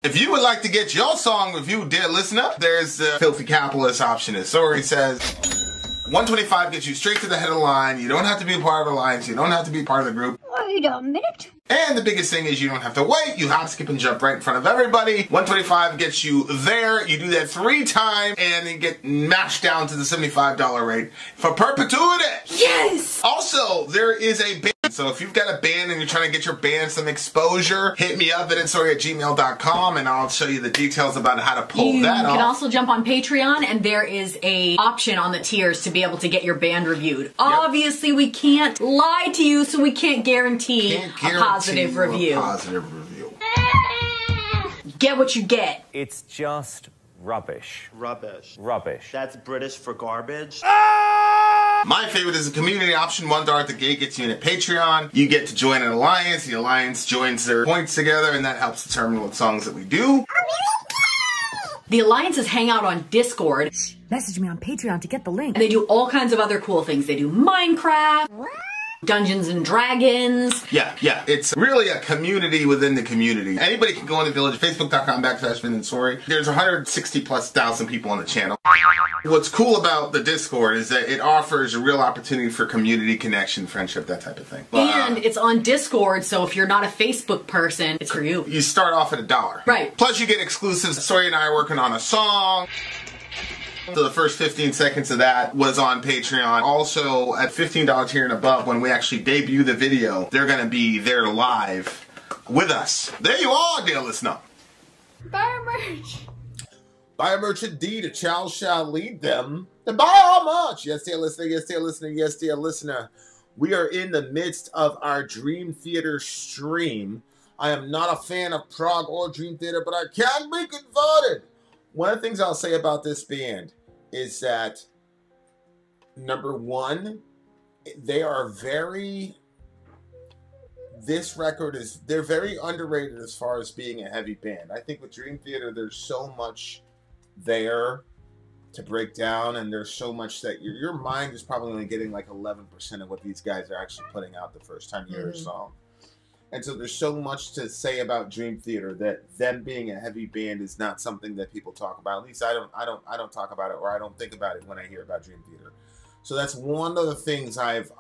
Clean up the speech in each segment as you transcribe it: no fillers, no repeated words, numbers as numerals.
If you would like to get your song reviewed, dear listener, there's the filthy capitalist option. As Sori says, 125 gets you straight to the head of the line. You don't have to be a part of the alliance. You don't have to be part of the group. Wait a minute. And the biggest thing is you don't have to wait. You hop, skip, and jump right in front of everybody. 125 gets you there. You do that 3 times, and then get mashed down to the $75 rate for perpetuity. Yes! Also, there is a band. So if you've got a band and you're trying to get your band some exposure, hit me up at insori@gmail.com, and I'll show you the details about how to pull that off. You can also jump on Patreon, and there is a option on the tiers to be able to get your band reviewed. Yep. Obviously, we can't lie to you, so we can't guarantee a positive review. Get what you get. It's just rubbish. Rubbish. Rubbish. That's British for garbage. My favorite is the community option. $1 at the gate gets you in at Patreon. You get to join an alliance. The alliance joins their points together, and that helps determine what songs that we do. The alliances hang out on Discord. Message me on Patreon to get the link. And they do all kinds of other cool things. They do Minecraft, Dungeons and Dragons. Yeah. It's really a community within the community. Anybody can go on the Village, facebook.com/VillageXchange. There's 160,000+ people on the channel. What's cool about the Discord is that it offers a real opportunity for community connection, friendship, that type of thing. And it's on Discord, so if you're not a Facebook person, it's for you. You start off at $1. Right. Plus you get exclusives. Sori and I are working on a song. So the first 15 seconds of that was on Patreon. Also, at $15 here and above, when we actually debut the video, they're going to be there live with us. There you are, dear listener. Buy our merch. Buy our merch indeed. A child shall lead them. And buy our merch. Yes, dear listener. Yes, dear listener. Yes, dear listener. We are in the midst of our Dream Theater stream. I am not a fan of Prague or Dream Theater, but I can be converted. One of the things I'll say about this band is that, number one, they are they're very underrated as far as being a heavy band. I think with Dream Theater, there's so much there to break down, and there's so much that your mind is probably only getting like 11% of what these guys are actually putting out the first time you hear a song. And so there's so much to say about Dream Theater that them being a heavy band is not something that people talk about. At least I don't talk about it, or I don't think about it when I hear about Dream Theater. So that's one of the things I've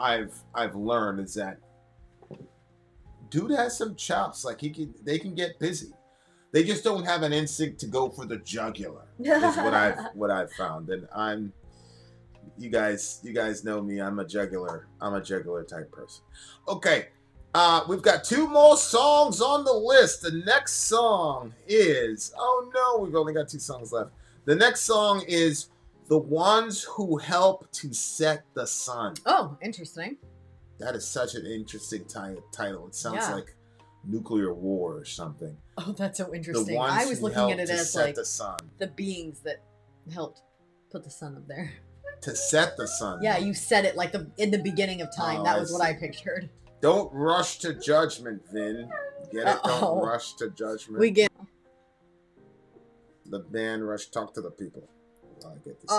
learned, is that dude has some chops. Like they can get busy. They just don't have an instinct to go for the jugular. Is what I've found. And you guys know me. I'm a jugular type person. Okay. We've got 2 more songs on the list. The next song is, oh no, we've only got 2 songs left. The next song is The Ones Who Help to Set the Sun. Oh, interesting. That is such an interesting title. It sounds like nuclear war or something. Oh, that's so interesting. The ones I was looking at it as like the sun. The beings that helped put the sun up there. To set the sun. Yeah, you said it like in the beginning of time. Oh, that was what I pictured. Don't rush to judgment, Vin. Get it? Don't rush to judgment. We get the band rush. Talk to the people. I get this.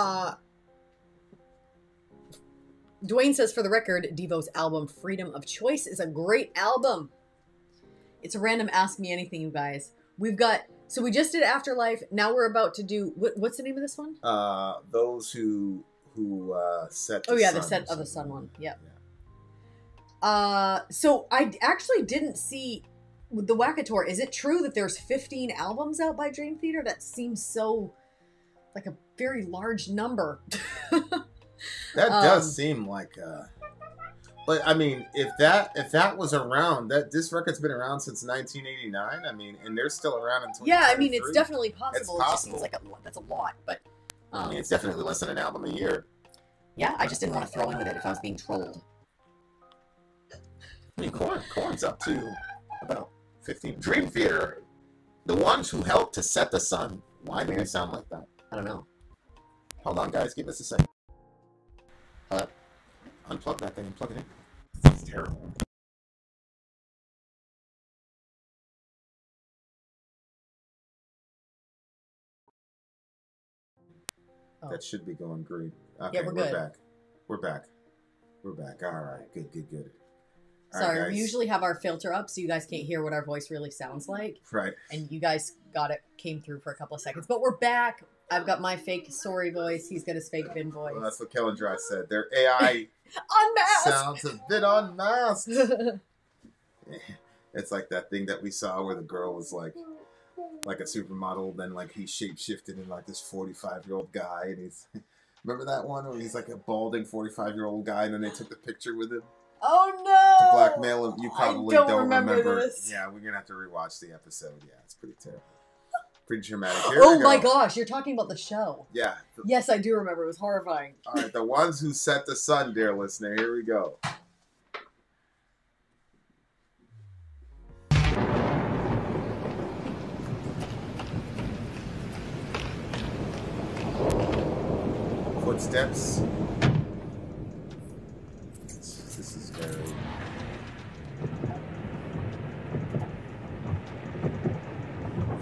Dwayne says, for the record, Devo's album Freedom of Choice is a great album. It's a random Ask Me Anything, you guys. We've got, so we just did Afterlife. Now we're about to do, what's the name of this one? Those who set the sun. Oh yeah, the Set of the Sun one. Yep. So I actually didn't see the Wackator. Is it true that there's 15 albums out by Dream Theater? That seems so like a very large number. That does seem like but I mean, if that was around, this record's been around since 1989. I mean, and they're still around in 2023. Yeah, I mean, it's definitely possible. It's possible. It just seems like that's a lot, but I mean, it's definitely less than an album a year. Yeah, I just didn't want to throw in with it if I was being trolled. I mean, Korn's up to about 15. Dream Theater, The Ones Who Helped to Set the Sun. Why did it sound like that? I don't know. Hold on, guys. Give us a second. Hello? Unplug that thing and plug it in. That's terrible. Oh. That should be going green. Okay, yeah, we're good. We're back. All right. Good. Sorry, we usually have our filter up so you guys can't hear what our voice really sounds like. Right. And you guys got it, came through for a couple of seconds. But we're back. I've got my fake Sori voice. He's got his fake Vin voice. Well, that's what Kellen Dry said. Their AI Unmasked! sounds have been unmasked. It's like that thing that we saw where the girl was like a supermodel, then like he shape-shifted in like this 45-year-old guy, and he's remember that one where he's like a balding 45-year-old guy, and then they took the picture with him Oh no! to blackmail him. You probably I don't don't remember this. Yeah, we're gonna have to rewatch the episode. Yeah, it's pretty terrible, pretty dramatic. Here Oh we my go. gosh, you're talking about the show. Yeah. Yes, I do remember. It was horrifying. All right, the ones who set the sun, dear listener. Here we go. Footsteps. This is very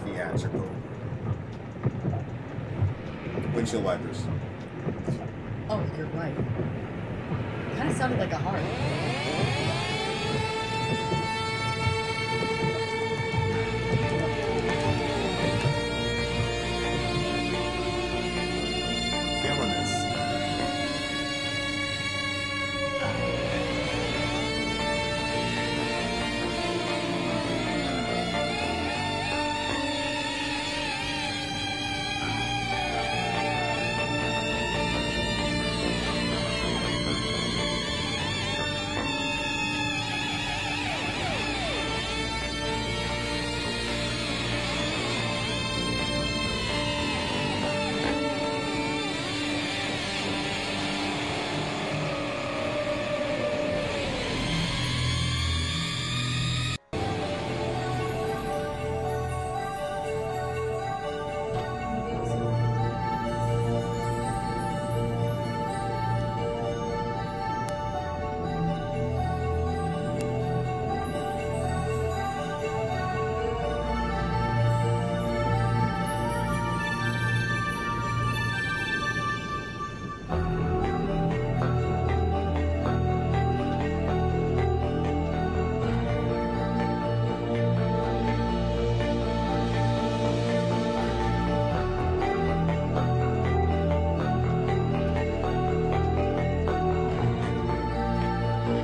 theatrical. Windshield wipers. Oh, you're right. Kind of sounded like a heart. Feeling this.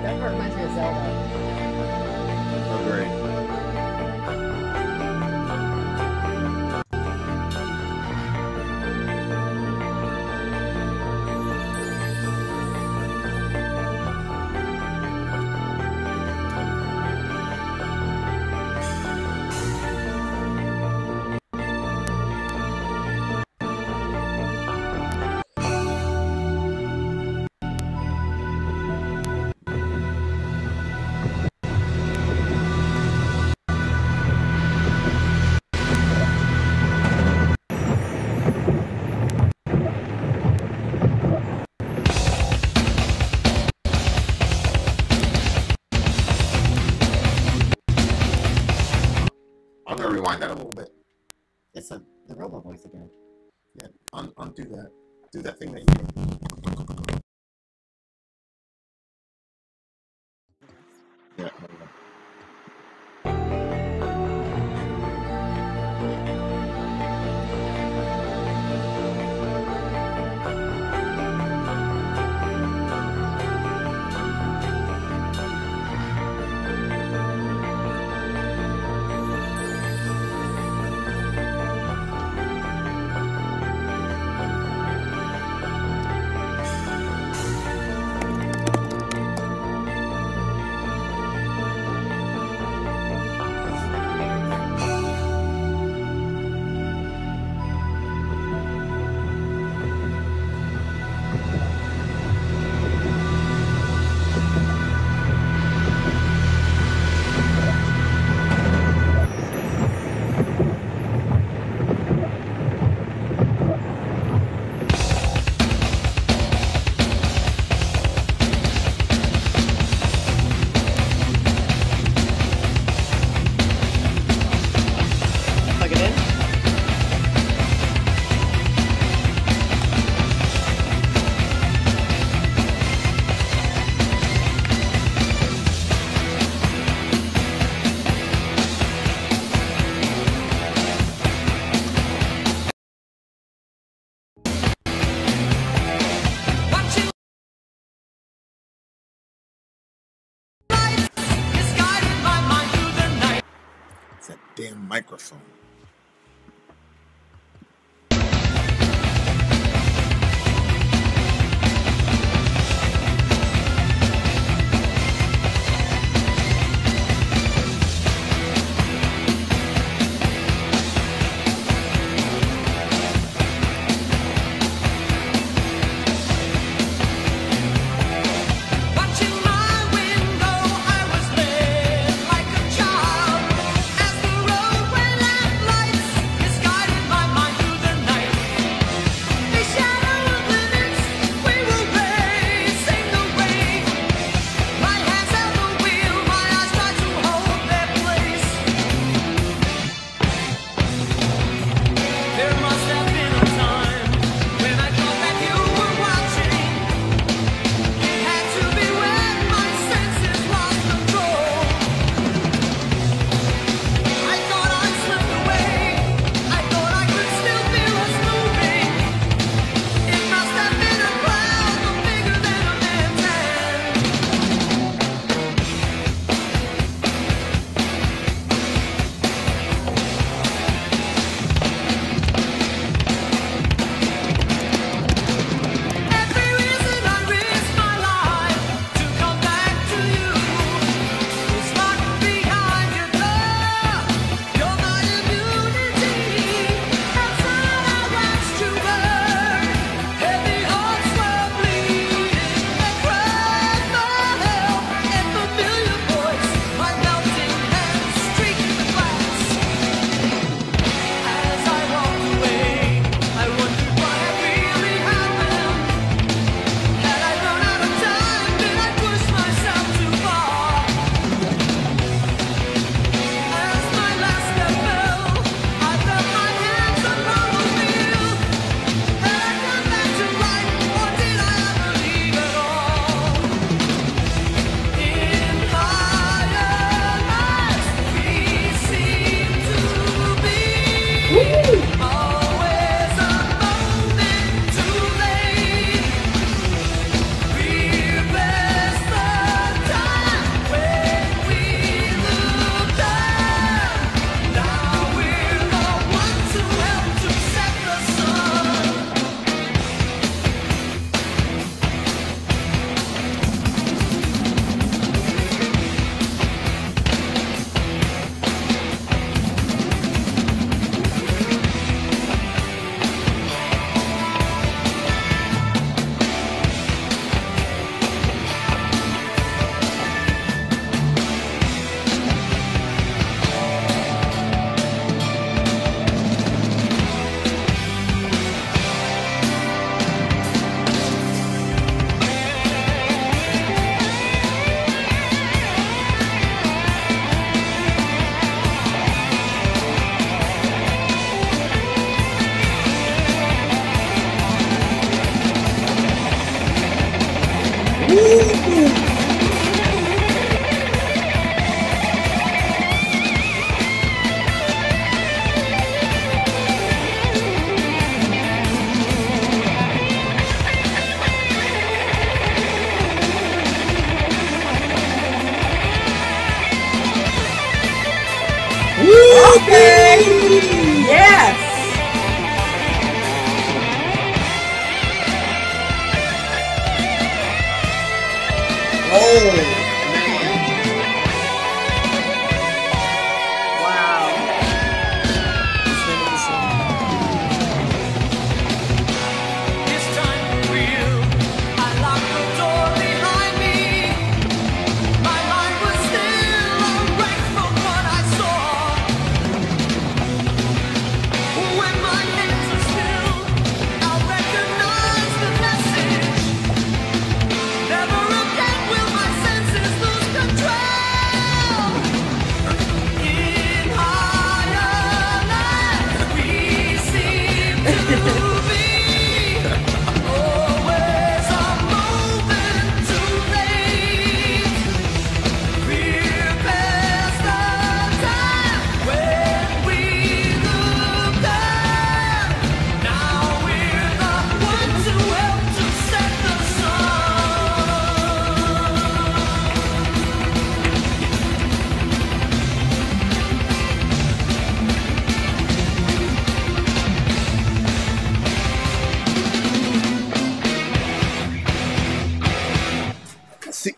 That part reminds me of Zelda. Oh, great. I'm gonna rewind that a little bit. It's the robot voice again. Yeah, undo that. Do that thing that you did. Yeah. there we go. damn microphone.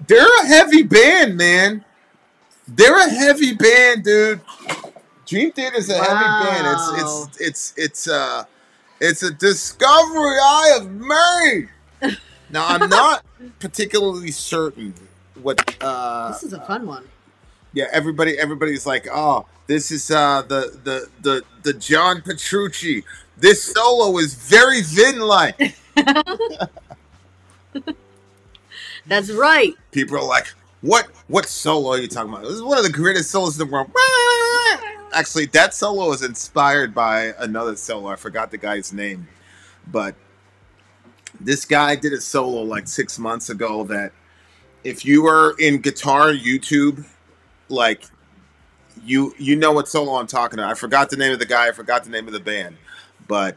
They're a heavy band, man. They're a heavy band, dude. Dream Theater's a heavy band. It's a discovery I have made. Now I'm not particularly certain what. This is a fun one. Yeah, everybody's like, oh, this is the John Petrucci. This solo is very Vin-like. That's right. People are like, what solo are you talking about? This is one of the greatest solos in the world. Actually, that solo is inspired by another solo. I forgot the guy's name, but this guy did a solo like 6 months ago that if you are in guitar YouTube, like you know what solo I'm talking about. I forgot the name of the guy. I forgot the name of the band, but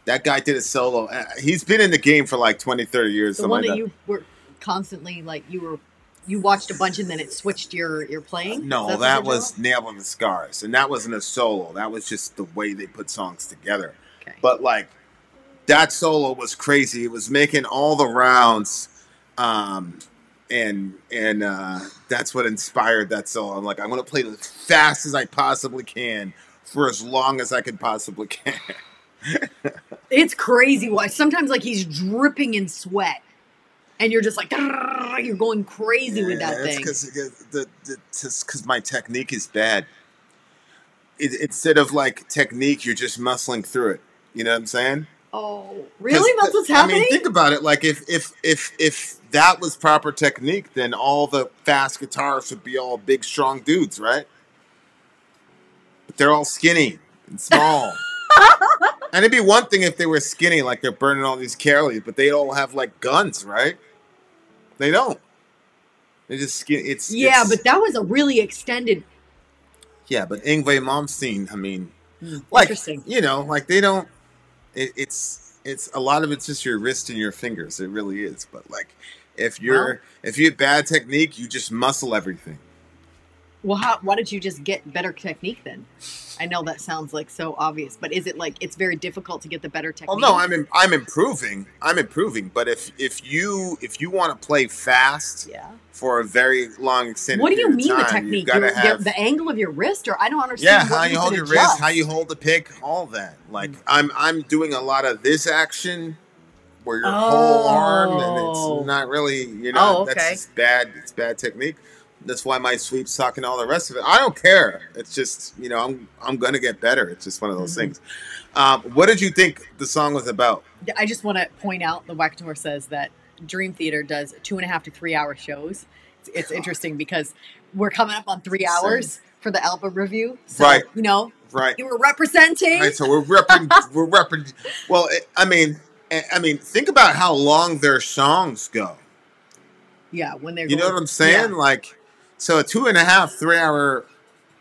that guy did a solo. He's been in the game for like 20, 30 years. The one that you were constantly like you watched a bunch and then it switched your playing? No, that was Nail on the Scars, and that wasn't a solo. That was just the way they put songs together. Okay. But like that solo was crazy. It was making all the rounds, and that's what inspired that solo. I'm like, I'm gonna play it as fast as I possibly can for as long as I can possibly can. It's crazy. Why sometimes like he's dripping in sweat. And you're just like, you're going crazy with that thing. Because my technique is bad. Instead of like technique, you're just muscling through it. You know what I'm saying? Oh, really? That's what's happening? I mean, think about it. Like if that was proper technique, then all the fast guitarists would be all big, strong dudes, right? But they're all skinny and small. And it'd be one thing if they were skinny, like they're burning all these calories, but they all have like guns, right? They don't. They just skinny. But that was a really extended. Yeah, but Yngwie Malmsteen, I mean, like interesting. You know, like they don't. It's a lot of it's just your wrist and your fingers. It really is. But like, if you have bad technique, you just muscle everything. Well, why don't you just get better technique then? I know that sounds like so obvious, but is it like it's very difficult to get the better technique? Well, no, I'm improving. But if you want to play fast, for a very long extended what do you mean time, the technique? The angle of your wrist, or I don't understand. Yeah, how you hold your wrist, how you hold the pick, all that. Like I'm doing a lot of this action where your whole arm, and it's not really, that's just bad. It's bad technique. That's why my sweep suck and all the rest of it. I don't care. It's just, I'm going to get better. It's just one of those things. What did you think the song was about? I just want to point out, the Whack-A-Tour says that Dream Theater does 2.5 to 3 hour shows. It's interesting because we're coming up on 3 hours for the album review. So, right. Right. You were representing. Right. So we're repping. Well, I mean, think about how long their songs go. Yeah. When they're You know what I'm saying? Yeah. Like, so a 2.5, 3 hour,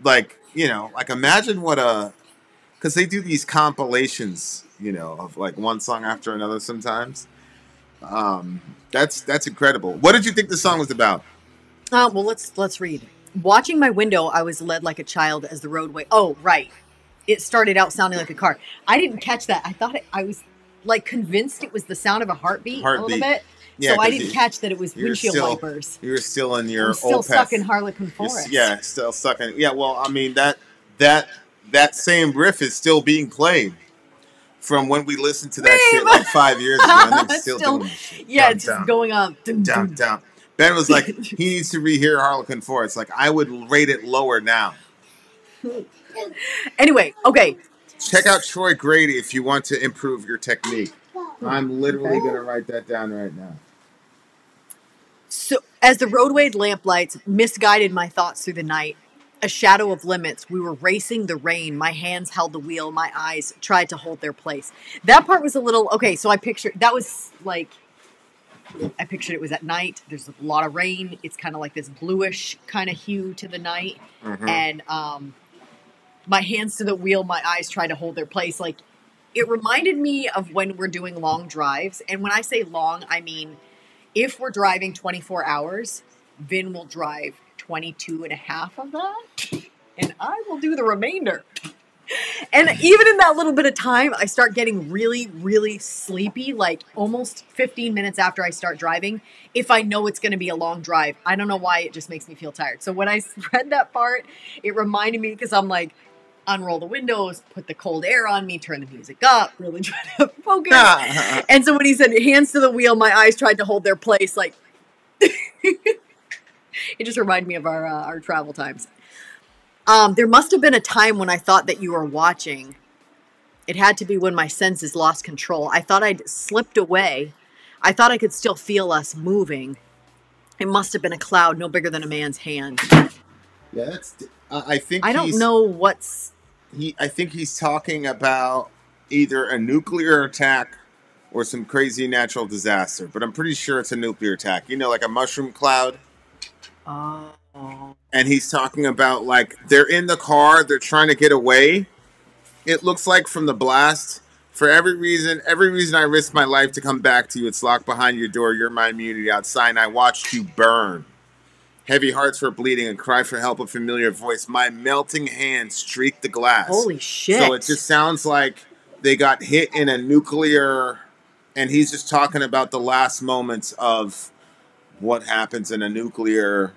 like, imagine because they do these compilations, of like one song after another sometimes. That's incredible. What did you think the song was about? Well, let's read. Watching my window, I was led like a child as the roadway. Oh, right. It started out sounding like a car. I didn't catch that. I thought I was like convinced it was the sound of a heartbeat. A little bit. Yeah, so I didn't catch that it was windshield wipers. You were still in your still stuck in Harlequin Forest. Still stuck in. Yeah, well, I mean that same riff is still being played from when we listened to that shit like 5 years ago. And it's still doing it. Yeah, it's just going up. Down. Ben was like, he needs to rehear Harlequin Forest. Like, I would rate it lower now. Anyway, okay. Check out Troy Grady if you want to improve your technique. I'm literally going to write that down right now. So, as the roadway lamplights misguided my thoughts through the night, a shadow of limits, we were racing the rain. My hands held the wheel. My eyes tried to hold their place. That part was a little... Okay, so I pictured... That was like... I pictured it was at night. There's a lot of rain. It's kind of like this bluish kind of hue to the night. Mm-hmm. And my hands to the wheel, my eyes try to hold their place. Like, it reminded me of when we're doing long drives. And when I say long, I mean, if we're driving 24 hours, Vin will drive 22 and a half of that. And I will do the remainder. And even in that little bit of time, I start getting really, really sleepy, like almost 15 minutes after I start driving, if I know it's going to be a long drive. I don't know why, it just makes me feel tired. So when I read that part, it reminded me, because I'm like, unroll the windows, put the cold air on me, turn the music up, really try to focus. And so when he said hands to the wheel, my eyes tried to hold their place. Like, it just reminded me of our travel times. There must have been a time when I thought that you were watching. It had to be when my senses lost control. I thought I'd slipped away. I thought I could still feel us moving. It must have been a cloud no bigger than a man's hand. Yeah, that's. I think I don't know what's. I think he's talking about either a nuclear attack or some crazy natural disaster. But I'm pretty sure it's a nuclear attack. You know, like a mushroom cloud. Oh. And he's talking about, like, they're in the car, they're trying to get away. It looks like from the blast. For every reason I risked my life to come back to you. It's locked behind your door. You're my immunity outside, and I watched you burn. Heavy hearts were bleeding, and cry for help, a familiar voice. My melting hand streaked the glass. Holy shit. So it just sounds like they got hit in a nuclear, and he's just talking about the last moments of what happens in a nuclear,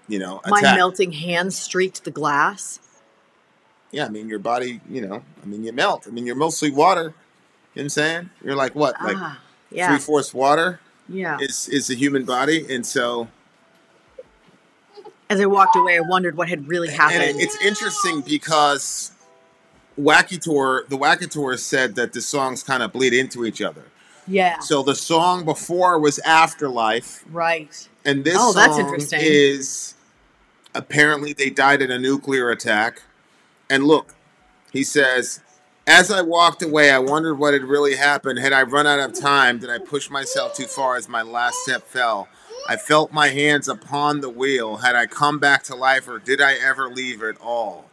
you know, attack. My melting hand streaked the glass. Yeah, I mean, your body, you know, I mean, you melt. I mean, you're mostly water. You know what I'm saying? You're like what? Like yeah. 3/4 water Yeah. is the human body. And so... As I walked away, I wondered what had really happened. And it's interesting because the Wackators said that the songs kind of bleed into each other. Yeah. So the song before was Afterlife. Right. And this that's song interesting. is apparently they died in a nuclear attack. And look, he says, as I walked away, I wondered what had really happened. Had I run out of time? Did I push myself too far as my last step fell? I felt my hands upon the wheel. Had I come back to life, or did I ever leave at all?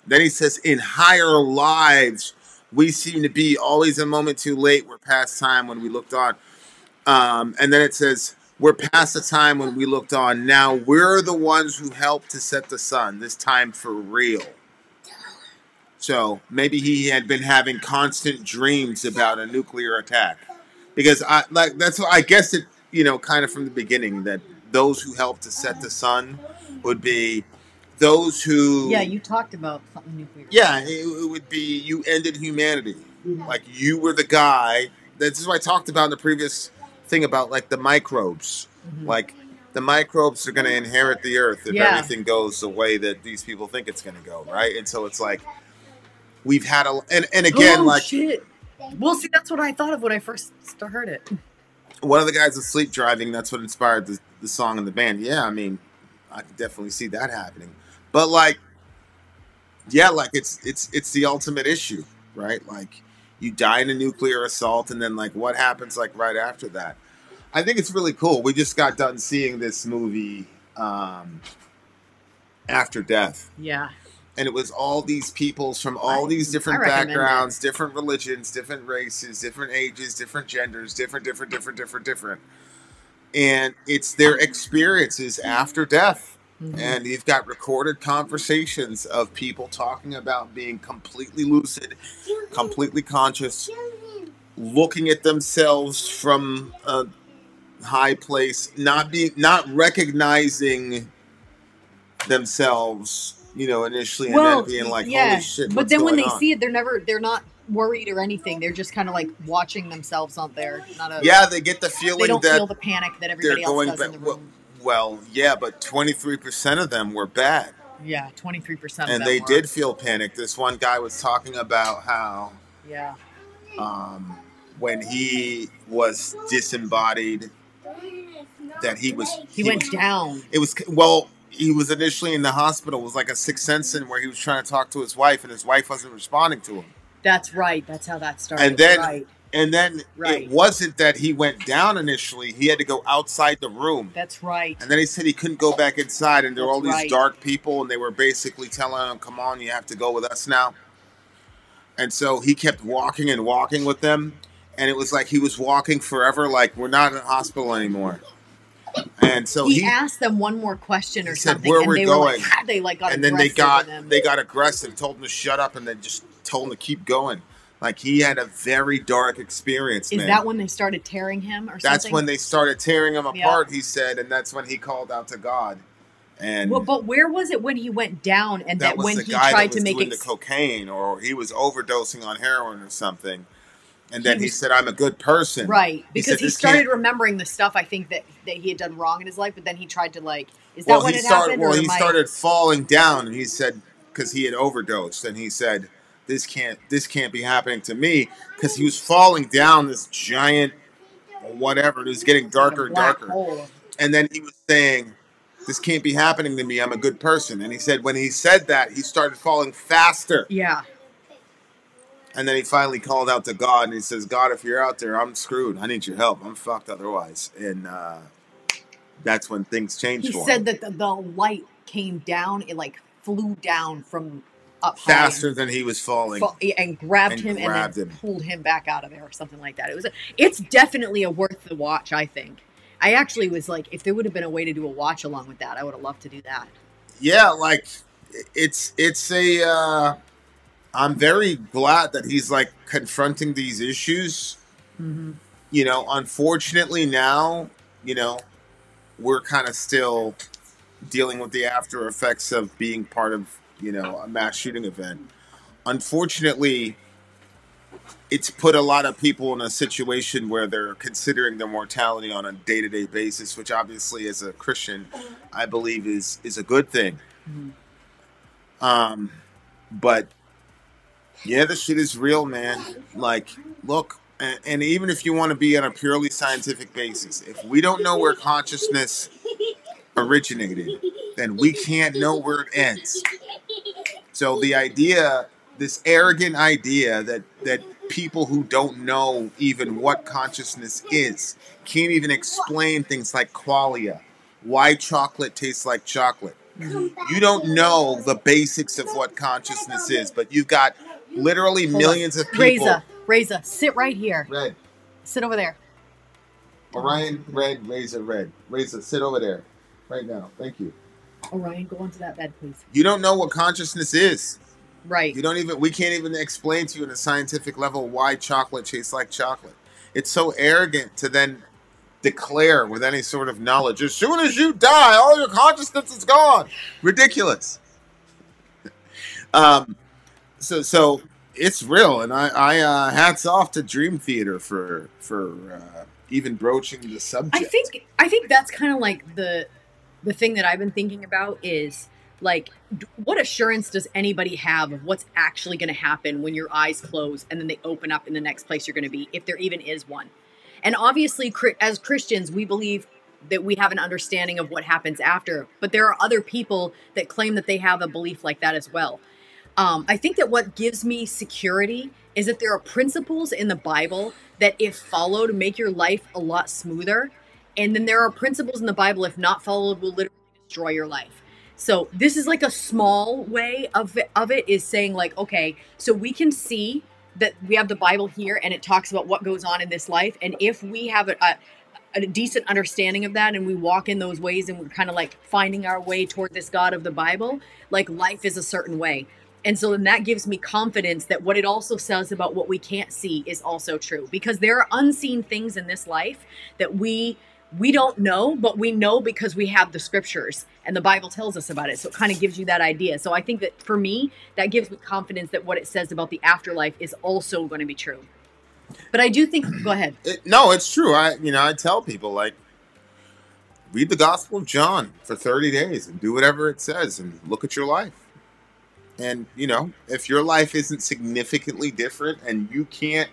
Then he says, in higher lives, we seem to be always a moment too late. We're past time when we looked on. And then it says, we're past the time when we looked on. Now we're the ones who helped to set the sun, this time for real. So maybe he had been having constant dreams about a nuclear attack. Because that's what I guess it, you know, kind of from the beginning, that those who helped to set the sun would be those who... Yeah, you talked about something nuclear. Yeah, it would be you ended humanity. Mm-hmm. Like you were the guy. This is what I talked about in the previous thing about like the microbes. Mm-hmm. Like the microbes are going to inherit the earth if everything goes the way that these people think it's going to go, right? And so it's like we've had a... And again, like... Shit. Well, see, that's what I thought of when I first heard it. One of the guys was sleep driving. That's what inspired the song and the band. Yeah, I mean, I can definitely see that happening. But like, yeah, like it's the ultimate issue, right? Like, you die in a nuclear assault, and then like, what happens like right after that? I think it's really cool. We just got done seeing this movie, After Death. Yeah. And it was all these peoples from all these different backgrounds, different religions, different races, different ages, different genders, different. And it's their experiences after death. Mm-hmm. And you've got recorded conversations of people talking about being completely lucid, completely conscious, looking at themselves from a high place, not recognizing themselves, you know, initially, and then being like, holy shit, but then when they see it, they're not worried or anything. They're just kind of like watching themselves out there. They get the feeling they don't that feel the panic that everybody else does in the room. Well, yeah, but 23% of them were bad. Yeah, 23% of them. And they did feel panic. This one guy was talking about how, when he was disembodied, that he went down. It was he was initially in the hospital. It was like a sixth sense in where he was trying to talk to his wife, and his wife wasn't responding to him. That's right. That's how that started. And then it wasn't that he went down initially. He had to go outside the room. That's right. And then he said he couldn't go back inside, and there were all these dark people, and they were basically telling him, come on, you have to go with us now. And so he kept walking and walking with them, and it was like he was walking forever, like, we're not in a hospital anymore. And so he asked them one more question or said, something, "Where and we they going?" were like, they like got and then aggressive with him. they got aggressive, told him to shut up, and then just told him to keep going. Like, he had a very dark experience. Is man. that when they started tearing him or something? That's when they started tearing him apart. He said, and that's when he called out to God. And well, but where was it when he went down, and that was when the he guy tried that was to make doing it the cocaine, or he was overdosing on heroin or something? And He then he was- said, "I'm a good person." right? Because he "This started can't-" remembering the stuff I think that he had done wrong in his life, but then he tried to like. Is that what he had started, happened? Well, or he am I- started falling down, and he said, because he had overdosed, and he said, this can't be happening to me, because he was falling down this giant whatever. It was getting darker and darker. Hole. And then he was saying, "This can't be happening to me. I'm a good person." And he said, when he said that, he started falling faster. Yeah. And then he finally called out to God, and he says, "God, if you're out there, I'm screwed. I need your help. I'm fucked otherwise." And that's when things changed He for said him. that the light came down. It like flew down from up Faster high than he was falling. and grabbed him and then pulled him back out of there or something like that. It's definitely a worth the watch, I think. I actually was like, if there would have been a way to do a watch along with that, I would have loved to do that. Yeah, like it's a I'm very glad that he's like confronting these issues. Mm-hmm. You know, unfortunately now, you know, we're kind of still dealing with the after effects of being part of, you know, a mass shooting event. Unfortunately, it's put a lot of people in a situation where they're considering their mortality on a day-to-day basis, which obviously as a Christian, I believe is a good thing. Mm-hmm. But yeah, this shit is real, man. Like, look, and even if you want to be on a purely scientific basis, if we don't know where consciousness originated, then we can't know where it ends. So the idea, this arrogant idea that people who don't know even what consciousness is can't even explain things like qualia, why chocolate tastes like chocolate. You don't know the basics of what consciousness is, but you've got literally millions of people. Reza, sit right here. Red. Sit over there. Orion, red, Reza, red. Reza, sit over there. Right now. Thank you. Orion, go onto that bed, please. You don't know what consciousness is. Right. We can't even explain to you on a scientific level why chocolate tastes like chocolate. It's so arrogant to then declare with any sort of knowledge, as soon as you die, all your consciousness is gone. Ridiculous. So it's real, and I hats off to Dream Theater for even broaching the subject. I think that's kind of like the thing that I've been thinking about is like, what assurance does anybody have of what's actually going to happen when your eyes close and then they open up in the next place you're going to be, if there even is one? And obviously, as Christians, we believe that we have an understanding of what happens after, but there are other people that claim that they have a belief like that as well. I think that what gives me security is that there are principles in the Bible that, if followed, make your life a lot smoother. And then there are principles in the Bible, if not followed, will literally destroy your life. So this is like a small way of it is saying like, okay, so we can see that we have the Bible here and it talks about what goes on in this life. And if we have a decent understanding of that and we walk in those ways and we're kind of like finding our way toward this God of the Bible, like life is a certain way. And so then that gives me confidence that what it also says about what we can't see is also true, because there are unseen things in this life that we don't know, but we know because we have the scriptures and the Bible tells us about it. So it kind of gives you that idea. So I think that for me, that gives me confidence that what it says about the afterlife is also going to be true. But I do think, go ahead. No, it's true. I tell people, like, read the Gospel of John for 30 days and do whatever it says and look at your life. And, if your life isn't significantly different and you can't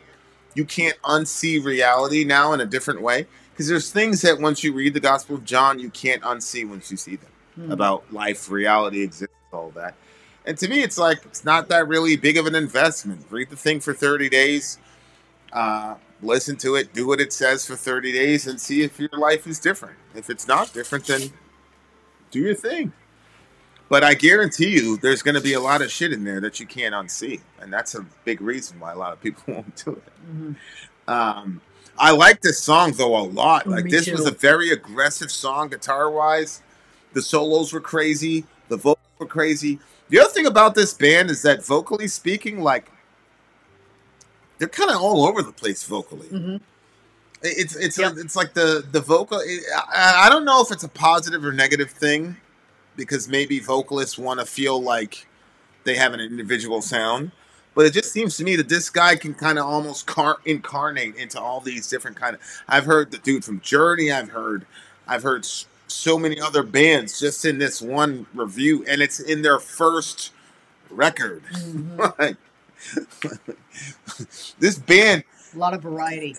unsee reality now in a different way, because there's things that once you read the Gospel of John, you can't unsee once you see them about life, reality, existence, all that. And to me, it's like, it's not that really big of an investment. Read the thing for 30 days, listen to it, do what it says for 30 days, and see if your life is different. If it's not different, then do your thing. But I guarantee you, there's going to be a lot of shit in there that you can't unsee, and that's a big reason why a lot of people won't do it. I like this song though a lot. Like this was a very aggressive song, guitar wise. The solos were crazy. The vocals were crazy. The other thing about this band is that vocally speaking, like they're kind of all over the place vocally. It's like the vocal. I don't know if it's a positive or negative thing, because maybe vocalists want to feel like they have an individual sound, but it just seems to me that this guy can kind of almost incarnate into all these different kind of. I've heard the dude from Journey. I've heard so many other bands just in this one review, and it's in their first record. Like, this band, a lot of variety.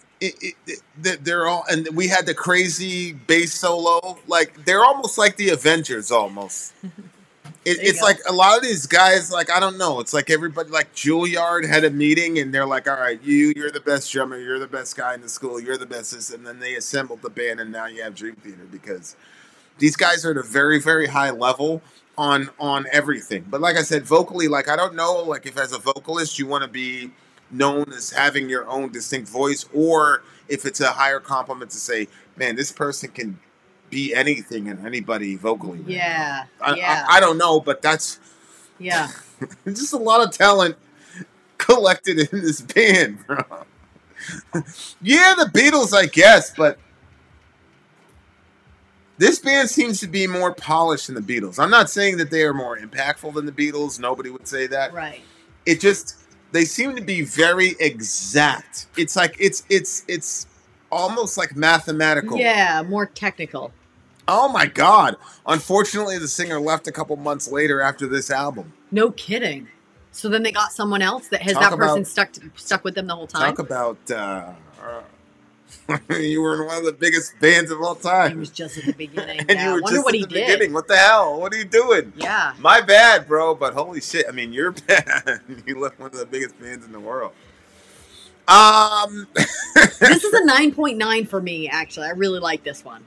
They're all, and we had the crazy bass solo. Like they're almost like the Avengers, almost. It's like a lot of these guys. Like I don't know. It's like everybody. Like Juilliard had a meeting, and they're like, "All right, you're the best drummer. You're the best guy in the school. You're the best this." And then they assembled the band, and now you have Dream Theater, because these guys are at a very, very high level on everything. But like I said, vocally, like I don't know, like if as a vocalist you want to be known as having your own distinct voice, or if it's a higher compliment to say, man, this person can be anything and anybody vocally. Yeah. I don't know, but that's just a lot of talent collected in this band, bro. Yeah, the Beatles, I guess, but this band seems to be more polished than the Beatles. I'm not saying that they are more impactful than the Beatles. Nobody would say that. Right. It just, they seem to be very exact. It's like it's almost like mathematical. Yeah, more technical. Oh my God! Unfortunately, the singer left a couple months later after this album. No kidding. So then they got someone else that has person stuck with them the whole time. Talk about you were in one of the biggest bands of all time. He was just at the beginning. And you were just at the beginning. What the hell? What are you doing? Yeah. My bad, bro. But holy shit! I mean, you're bad. You left one of the biggest bands in the world. This is a 9.9 for me. Actually, I really like this one.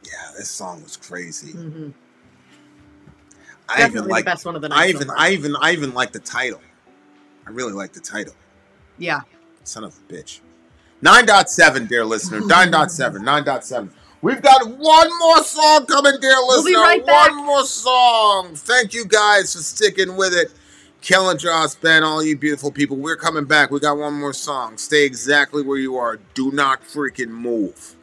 Yeah, this song was crazy. Definitely the best one of the night. I even like the title. I really like the title. Yeah. Son of a bitch. 9.7, dear listener. 9.7. We've got one more song coming, dear listener. We'll be right back. One more song. Thank you guys for sticking with it. Kellen, Joss, Ben, all you beautiful people. We're coming back. We got one more song. Stay exactly where you are. Do not freaking move.